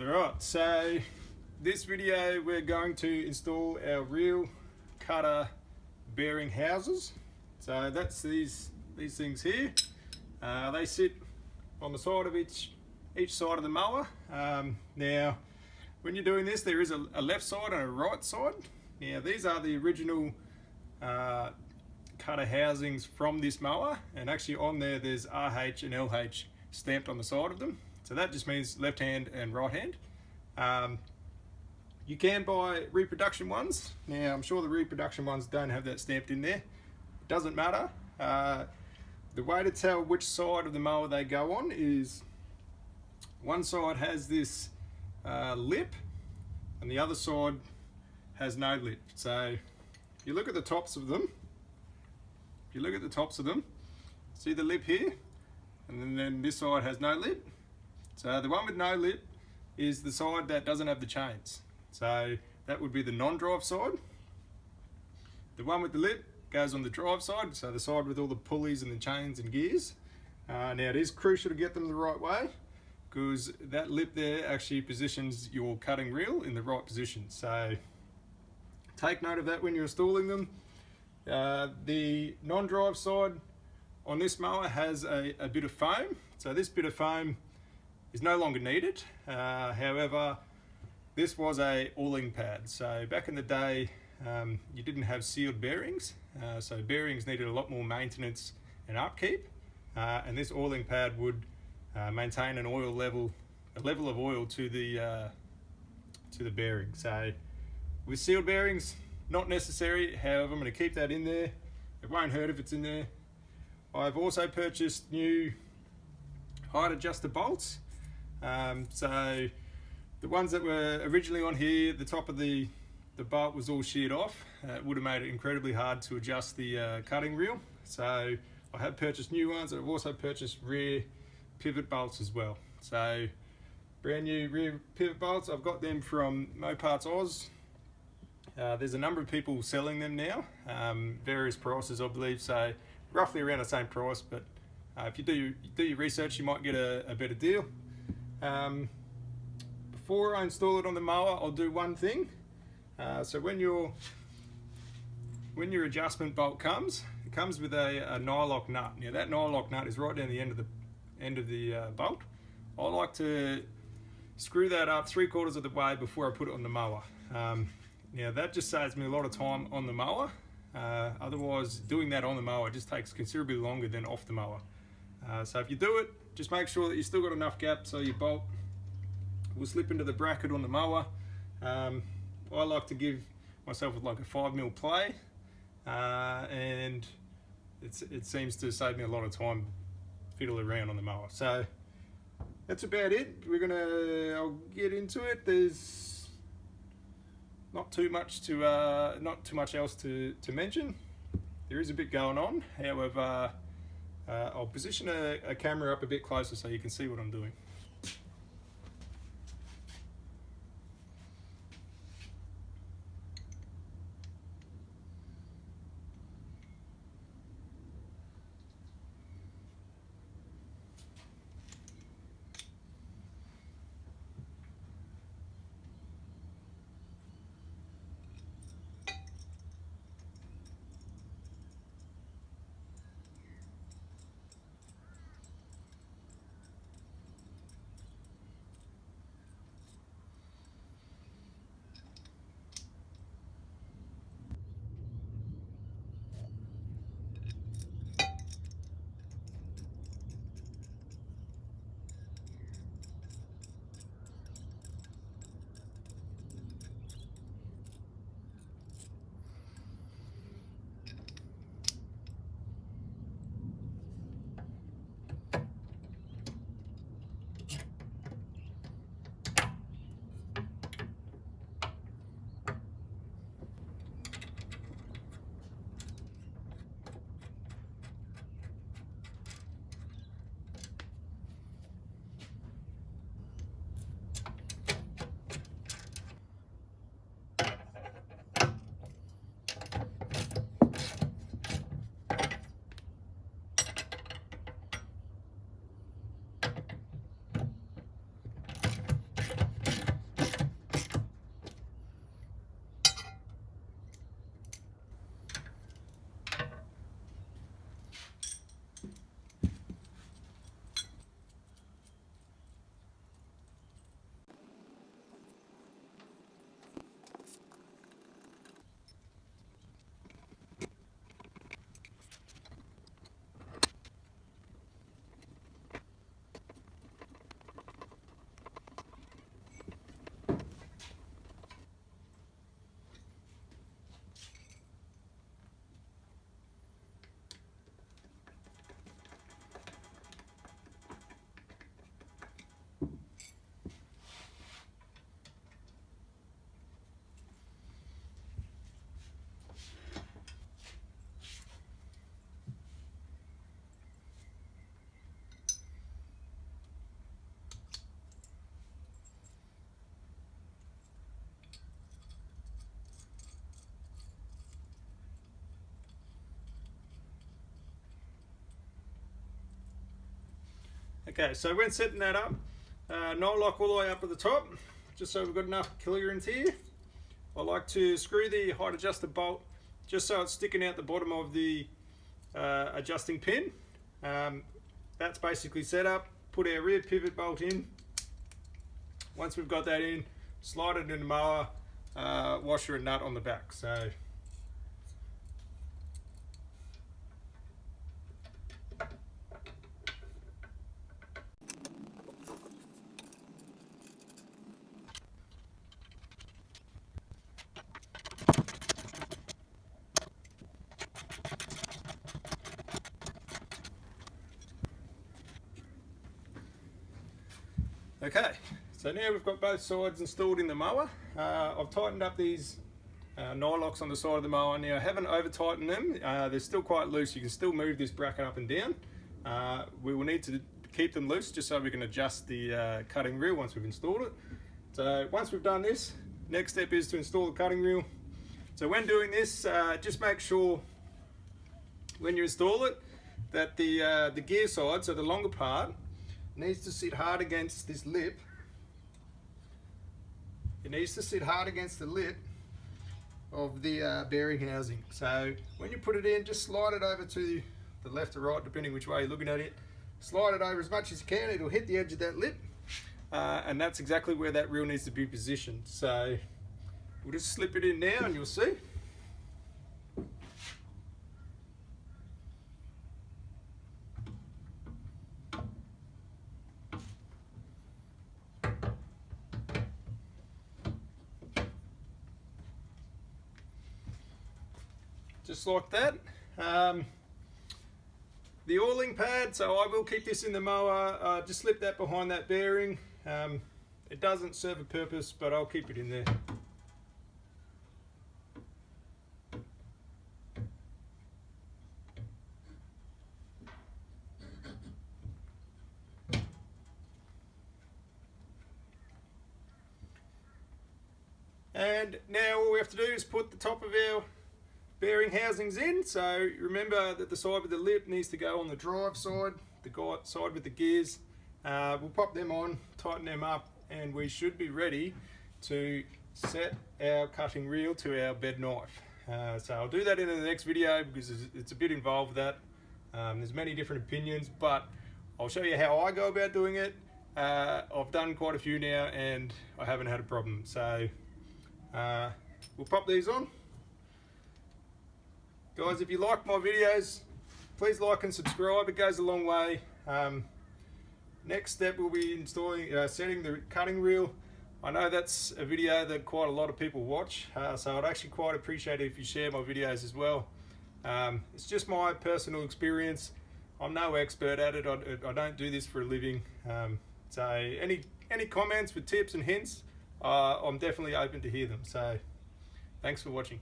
Alright, so this video we're going to install our reel cutter bearing houses. So that's these things here. They sit on the side of each side of the mower. Now when you're doing this, there is a left side and a right side. Now these are the original cutter housings from this mower, and actually on there's RH and LH stamped on the side of them. So that just means left hand and right hand. You can buy reproduction ones. Now I'm sure the reproduction ones don't have that stamped in there. It doesn't matter. The way to tell which side of the mower they go on is one side has this lip and the other side has no lip. So if you look at the tops of them, see the lip here, and then this side has no lip. So the one with no lip is the side that doesn't have the chains. So that would be the non-drive side. The one with the lip goes on the drive side, so the side with all the pulleys and the chains and gears. Now it is crucial to get them the right way, because that lip there actually positions your cutting reel in the right position. So take note of that when you're installing them. The non-drive side on this mower has a bit of foam. So this bit of foam is no longer needed. However, this was a oiling pad. So back in the day, you didn't have sealed bearings. So bearings needed a lot more maintenance and upkeep. And this oiling pad would maintain a level of oil to the bearing. So with sealed bearings, not necessary. However, I'm going to keep that in there. It won't hurt if it's in there. I've also purchased new height adjuster bolts. So the ones that were originally on here, the top of the bolt was all sheared off. It would have made it incredibly hard to adjust the cutting reel. So I have purchased new ones. I've also purchased rear pivot bolts as well. So brand new rear pivot bolts. I've got them from Moparts Oz. There's a number of people selling them now, various prices I believe, so roughly around the same price, but if you do your research, you might get a better deal. Before I install it on the mower, I'll do one thing. So when your adjustment bolt comes, it comes with a nylock nut. Now that nylock nut is right down the end of the bolt. I like to screw that up 3/4 of the way before I put it on the mower. Now that just saves me a lot of time on the mower. Otherwise, doing that on the mower just takes considerably longer than off the mower. So if you do it, just make sure that you still got enough gap so your bolt will slip into the bracket on the mower. I like to give myself like a 5mm play, and it seems to save me a lot of time fiddle around on the mower. So that's about it. I'll get into it. There's not too much else to mention. There is a bit going on. However, I'll position a camera up a bit closer so you can see what I'm doing. Okay, so when setting that up, no lock all the way up at the top, just so we've got enough clearance here. I like to screw the height adjusted bolt just so it's sticking out the bottom of the adjusting pin. That's basically set up. Put our rear pivot bolt in. Once we've got that in, slide it in the mower, washer and nut on the back. So okay, so now we've got both sides installed in the mower. I've tightened up these nylocks on the side of the mower. Now I haven't over tightened them, they're still quite loose. You can still move this bracket up and down. We will need to keep them loose just so we can adjust the cutting reel once we've installed it. So once we've done this, next step is to install the cutting reel. So when doing this, just make sure when you install it that the gear side, so the longer part, needs to sit hard against this lip. It needs to sit hard against the lip of the bearing housing. So when you put it in, just slide it over to the left or right, depending which way you're looking at it. Slide it over as much as you can, it'll hit the edge of that lip. And that's exactly where that reel needs to be positioned. So we'll just slip it in now and you'll see. Just like that. The oiling pad, so I will keep this in the mower, just slip that behind that bearing. It doesn't serve a purpose, but I'll keep it in there. And now all we have to do is put the top of our bearing housings in. So remember that the side with the lip needs to go on the drive side, the side with the gears. We'll pop them on, tighten them up, and we should be ready to set our cutting reel to our bed knife. So I'll do that in the next video because it's a bit involved with that. There's many different opinions, but I'll show you how I go about doing it. I've done quite a few now and I haven't had a problem. So we'll pop these on. Guys, if you like my videos, please like and subscribe, it goes a long way. Next step will be installing, setting the cutting reel. I know that's a video that quite a lot of people watch, so I'd actually quite appreciate it if you share my videos as well. It's just my personal experience. I'm no expert at it, I don't do this for a living. So any comments with tips and hints, I'm definitely open to hear them. So thanks for watching.